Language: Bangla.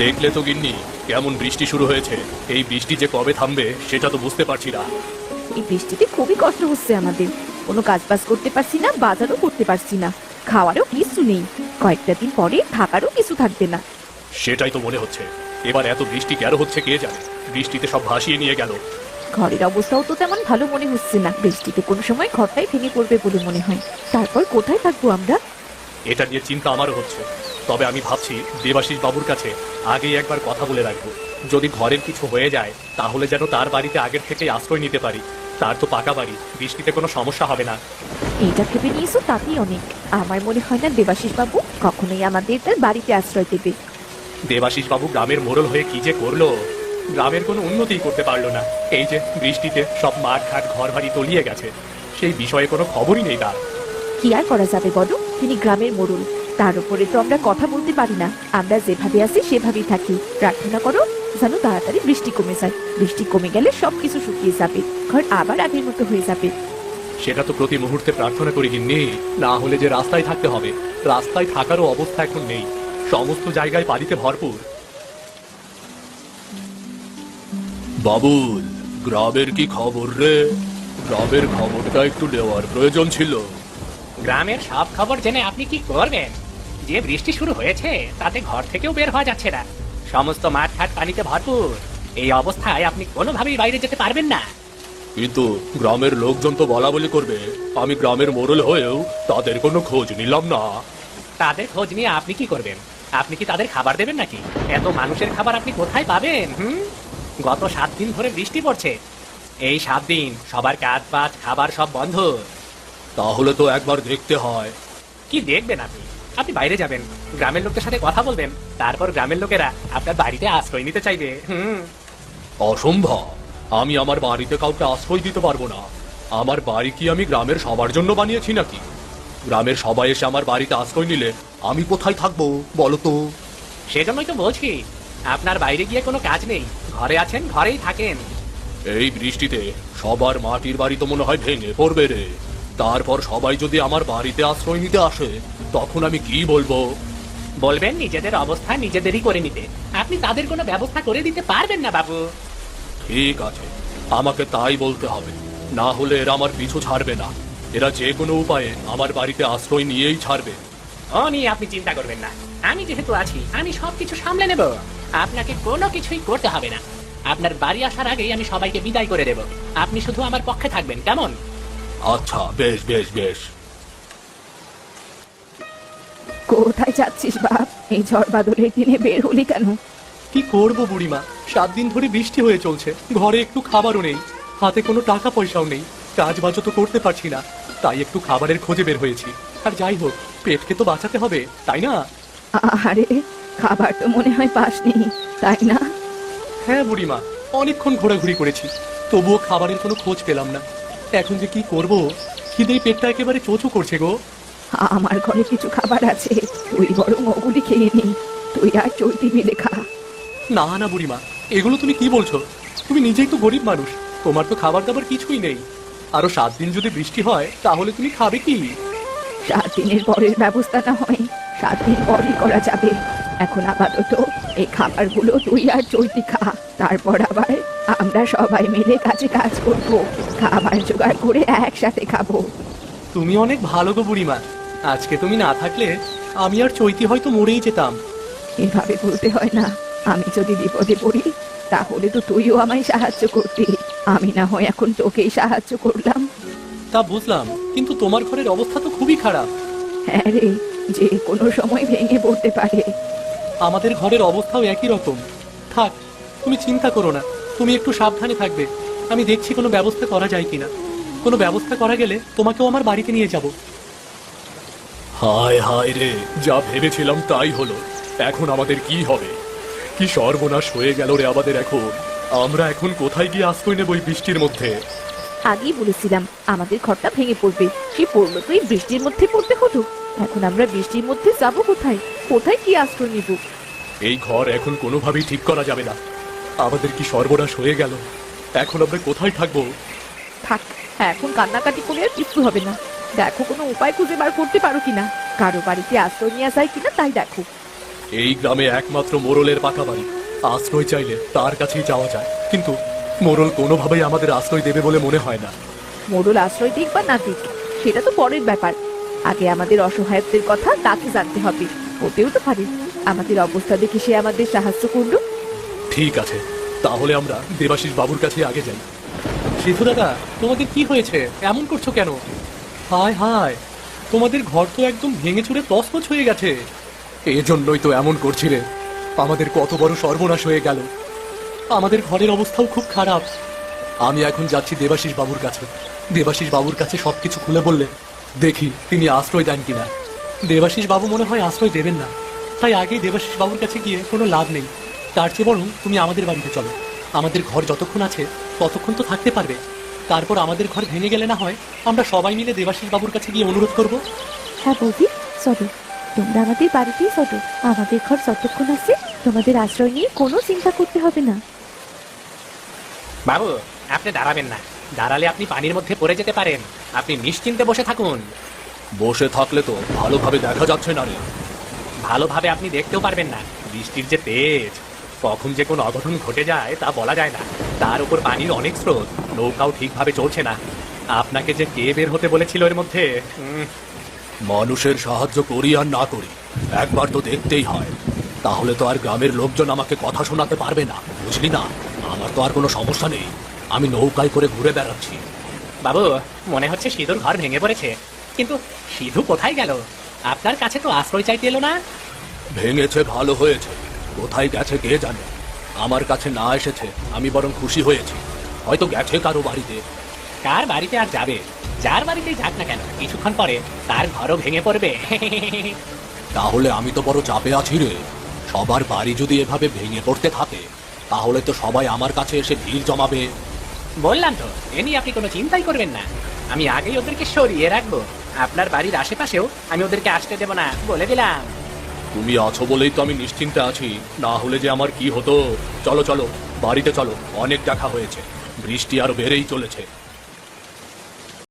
দেখলে তো গিন্নি কেমন বৃষ্টি শুরু হয়েছে। এই বৃষ্টি যে কবে থামবে সেটা তো বুঝতে পারছি না। এই বৃষ্টিতে খুবই কষ্ট হচ্ছে আমাদের। কোনো কাজ বাজ করতে পারছি না, বাজারও করতে পারছি না, খাওয়ারও কিছু নেই। কয়েকটা দিন পরে থাকারও কিছু থাকবে না। সেটাই তো মনে হচ্ছে। এবার এত বৃষ্টি কেন হচ্ছে কে জানে। বৃষ্টিতে সব ভাসিয়ে নিয়ে গেল। ঘরের অবস্থাও তো তেমন ভালো মনে হচ্ছে না। বৃষ্টিতে কোনো সময় ঘরটাই ভেঙে পড়বে বলে মনে হয়। তারপর কোথায় থাকবো আমরা? এটা নিয়ে চিন্তা আমারও হচ্ছে। তবে আমি ভাবছি দেবাশিস বাবুর কাছে আগেই একবার কথা বলে রাখবো। যদি ঘরের কিছু হয়ে যায় তাহলে যেন তার বাড়িতে আগের থেকেই আশ্রয় নিতে পারি। তার তো পাকা বাড়ি, বৃষ্টিতে কোনো সমস্যা হবে না। এইটা ভেবে নিয়েছো তাতেই অনেক। আমার মনে হয় না দেবাশিস বাবু কখনোই আমাদের তার বাড়িতে আশ্রয় দেবে। দেবাশিস বাবু গ্রামের মোড়ল হয়ে কি যে করলো, গ্রামের কোনো উন্নতিই করতে পারলো না। এই যে বৃষ্টিতে সব মাঠ ঘাট ঘর বাড়ি তলিয়ে গেছে, সেই বিষয়ে কোনো খবরই নেই তার। কি আর করা যাবে বলো, তিনি গ্রামের মোড়ল। তার উপরে তো আমরা কথা বলতে পারি না। আমরা যেভাবে আছি সেভাবেই থাকি। প্রার্থনা করো যেন তাড়াতাড়ি বৃষ্টি কমে যায়। বৃষ্টি কমে গেলে সবকিছু শুকিয়ে যাবে, ঘর আবার আগের মতো হয়ে যাবে। সেটা তো প্রতি মুহূর্তে প্রার্থনা করি গিন্নি, না হলে যে রাস্তায় থাকতে হবে। রাস্তায় থাকারও অবস্থা এখন নেই, সমস্ত জায়গায় পানিতে ভরপুর। বাবুল, গ্রামের কি খবর রে? গ্রামের খবরটা একটু নেওয়ার প্রয়োজন ছিল। গ্রামের সব খবর জেনে আপনি কি করবেন? যে বৃষ্টি শুরু হয়েছে তাতে ঘর থেকেও বের হওয়া যাচ্ছে না। সমস্ত মাঠ ঘাট পানিতে ভরপুর। এই অবস্থায় আপনি কোনোভাবেই বাইরে যেতে পারবেন না। কিন্তু গ্রামের লোকজন তো বলা বলি করবে। আমি গ্রামের মোড়ল হয়েও তাদের কোনো খোঁজ নিলাম না। তাদের খোঁজ নিয়ে আপনি কি করবেন? আপনি কি তাদের খাবার দেবেন নাকি? এত মানুষের খাবার আপনি কোথায় পাবেন? গত 7 দিন ধরে বৃষ্টি পড়ছে। এই 7 দিন সবার কাজ বাজ খাবার সব বন্ধ। তাহলে তো একবার দেখতে হয়। কি দেখবেন আপনি? আপনি বাইরে যাবেন, গ্রামের লোকদের সাথে কথা বলবেন, তারপর গ্রামের লোকেরা আপনার বাড়িতে আশ্রয় নিতে চাইবে। অসম্ভব। আমি আমার বাড়িতে কাউকে আশ্রয় দিতে পারবো না। আমার বাড়ি কি আমি গ্রামের সবার জন্য বানিয়েছি নাকি? গ্রামের সবাই এসে আমার বাড়িতে আশ্রয় নিলে আমি কোথায় থাকবো বলো তো? সেজন্যই তো বলছি, আপনার বাইরে গিয়ে কোনো কাজ নেই, ঘরে আছেন, ঘরেই থাকেন। এই বৃষ্টিতে সবার মাটির বাড়ি তো মনে হয় ভেঙে পড়বে রে। তারপর সবাই যদি আমার বাড়িতে আশ্রয় নিতে আসে তখন আমি কি বলবো? বলবেন নিজেদের অবস্থা নিজেদেরই করে নিতে। আপনি তাদের কোনো ব্যবস্থা করে দিতে পারবেন না বাবু। ঠিক আছে, আমাকে তাই বলতে হবে। না হলে এরা আমার পিছু ছাড়বে না। এরা যে কোনো উপায়ে আমার বাড়িতে আশ্রয় নিয়েই ছাড়বে। ও নিয়ে আপনি চিন্তা করবেন না, আমি যেহেতু আছি আমি সবকিছু সামলে নেব। আপনাকে কোনো কিছুই করতে হবে না। আপনার বাড়ি আসার আগেই আমি সবাইকে বিদায় করে দেব। আপনি শুধু আমার পক্ষে থাকবেন, কেমন? আচ্ছা, বেশ বেশ বেশ। কোথায় যাচ্ছিস বাপ? এই ঝড় বাদলের দিনে বের হলি কেন? কি করবো বুড়িমা, 7 দিন ধরে বৃষ্টি হয়ে চলছে। ঘরে একটু খাবারও নেই, হাতে কোনো টাকা পয়সাও নেই। কাজ বাজও তো করতে পারছি না, তাই একটু খাবারের খোঁজে বের হয়েছি। আর যাই হোক, পেটকে তো বাঁচাতে হবে, তাই না? আরে, খাবার তো মনে হয় পাসনি, তাই না? হ্যাঁ বুড়িমা, অনেকক্ষণ ঘোরাঘুরি করেছি, তবুও খাবারের কোনো খোঁজ পেলাম না। এখন যে কি করব, খিদেই পেটটা একেবারে চোচো করছে গো। আমার ঘরে কিছু খাবার আছে, তুই বরং ওগুলি খেয়ে নি। তুই আর চৈতি মিলে খা। না না বুড়িমা, এগুলো তুমি কি বলছো? তুমি নিজেই তো গরিব মানুষ, তোমার তো খাবার দাবার কিছুই নেই। আরো 7 দিন যদি বৃষ্টি হয় তাহলে তুমি খাবে কি? 7 দিনের পরের ব্যবস্থা না হয় 7 দিন পরই করা যাবে। এখন আপাতত এই খাবারগুলো তুই আর চৈতি খা। তারপর আবার আমরা সবাই মিলে কাজে কাজ করব, খাবার জোগাড় করে একসাথে খাবো। তুমি অনেক ভালো গো বুড়িমা। আজকে তুমি না থাকলে আমি আর চৈতি হয়তো মরেই যেতাম। এভাবে বলতে হয় না। আমি যদি বিপদে পড়ি তাহলে তো তুইও আমায় সাহায্য করতি। আমি না হয় এখন তোকেই সাহায্য করলাম। তা বুঝলাম, কিন্তু তোমার ঘরের অবস্থা তো খুবই খারাপ। হ্যাঁ রে, যে কোনো সময় ভেঙে পড়তে পারে। আমাদের ঘরের অবস্থাও একই রকম। থাক, তুমি চিন্তা করো না, তুমি একটু সাবধানে থাকবে। আমি দেখছি কোনো ব্যবস্থা করা যায় কিনা। কোনো ব্যবস্থা করা গেলে তোমাকেও আমার বাড়িতে নিয়ে যাব। হায় হায় রে, যা ভেবেছিলাম তাই হলো। এখন আমাদের কি হবে? কি সর্বনাশ হয়ে গেল রে আমাদের এখন। আমরা এখন কোথায় গিয়ে আশ্রয় নেব এই বৃষ্টির মধ্যে? আগেই বলেছিলাম আমাদের ঘরটা ভেঙে পড়বে, সে পড়লো তো এই বৃষ্টির মধ্যে পড়তে হতো। এখন আমরা বৃষ্টির মধ্যে যাব কোথায়? কোথায় কি আশ্রয় নিব? এই ঘর এখন কোনোভাবেই ঠিক করা যাবে না। আমাদের কি সর্বনাশ হয়ে গেল। এখন আমরা কোথায় থাকবো? থাক, এখন কান্নাকাটি করে আর কিছু হবে না। দেখো কোনো উপায় খুঁজে বার করতে পারো কিনা, কারো বাড়িতে আশ্রয় নেওয়া যায় কিনা তাই দেখো। এই গ্রামে একমাত্র মোড়লের পাকা বাড়ি। আশ্রয় চাইলে তার কাছেই যাওয়া যায়, কিন্তু মোড়ল কোনোভাবেই আমাদের আশ্রয় দেবে বলে মনে হয় না। মোড়ল আশ্রয় দিক বা না দিক সেটা তো পরের ব্যাপার। আগে আমাদের অসহায়ত্বের কথা তাকে জানতে হবে। হতেও তো পারে আমাদের অবস্থা দেখে সে আমাদের সাহায্য করলো। ঠিক আছে, তাহলে আমরা দেবাশিস বাবুর কাছে আগে যাই। সিধু দাদা, তোমাদের কি হয়েছে? এমন করছো কেন? হায় হায়, তোমাদের ঘর তো একদম ভেঙে চুরে তছনছ হয়ে গেছে। এজন্যই তো এমন করছিলে। আমাদের কত বড় সর্বনাশ হয়ে গেল। আমাদের ঘরের অবস্থাও খুব খারাপ। আমি এখন যাচ্ছি দেবাশিস বাবুর কাছে। দেবাশিস বাবুর কাছে সবকিছু খুলে বললে দেখি তিনি আশ্রয় দেন কিনা। দেবাশিস বাবু মনে হয় আশ্রয় দেবেন না, তাই আগেই দেবাশিস বাবুর কাছে গিয়ে কোনো লাভ নেই। তার চেয়ে বরং তুমি আমাদের বাড়িতে চলো। আমাদের ঘর যতক্ষণ আছে ততক্ষণ তো থাকতে পারবে। তারপর আমাদের ঘর ভেঙে গেলে না হয় আমরা সবাই মিলে দেবাশিস বাবুর কাছে গিয়ে অনুরোধ করব। হ্যাঁ বৌদি, চলো তোমরা আমাদের বাড়িতেই চলো। আমাদের ঘর যতক্ষণ আছে তোমাদের আশ্রয় নিয়ে কোনো চিন্তা করতে হবে না। বাবু, আপনি দাঁড়াবেন না। দাঁড়ালে আপনি পানির মধ্যে পড়ে যেতে পারেন। আপনি নিশ্চিন্তে বসে থাকুন। বসে থাকলে তো ভালোভাবে দেখা যাচ্ছে না রে। ভালোভাবে আপনি দেখতেও পারবেন না। বৃষ্টির যে তেজ, কখন যে কোনো অঘটন ঘটে যায় তা বলা যায় না। তার উপর পানির অনেক স্রোত, নৌকাও ঠিকভাবে চলছে না। আপনাকে যে কে বের হতে বলেছিল এর মধ্যে? মানুষের সাহায্য করি আর না করি, একবার তো দেখতেই হয়। তাহলে তো আর গ্রামের লোকজন আমাকে কথা শোনাতে পারবে না, বুঝলি না? আমার তো আর কোনো সমস্যা নেই, আমি নৌকায় করে ঘুরে বেড়াচ্ছি। বাবু, মনে হচ্ছে সিধুর ঘর ভেঙে পড়েছে। কিন্তু সিধু কোথায় গেল? আপনার কাছে তো আশ্রয় চাইতে এলো না। ভেঙেছে ভালো হয়েছে, কোথায় গেছে কে জানে। আমার কাছে না এসেছে আমি বরং খুশি হয়েছি। হয়তো গেছে কারো বাড়িতে। কার বাড়িতে আর যাবে? যার বাড়িতেই যাক না কেন, কিছুক্ষণ পরে তার ঘরও ভেঙে পড়বে। তাহলে আমি তো বড় চাপে আছি রে। সবার বাড়ি যদি এভাবে ভেঙে পড়তে থাকে তাহলে তো সবাই আমার কাছে এসে ভিড় জমাবে। বললাম তো, এ নিয়ে আপনি কোনো চিন্তাই করবেন না। আমি আগেই ওদেরকে সরিয়ে রাখবো। আপনার বাড়ির আশেপাশেও আমি ওদেরকে আসতে দেবো না, বলে দিলাম। তুমি আছো বলেই তো আমি নিশ্চিন্তে আছি, না হলে যে আমার কি হতো। চলো চলো, বাড়িতে চলো, অনেক দেখা হয়েছে। বৃষ্টি আরো বেড়েই চলেছে।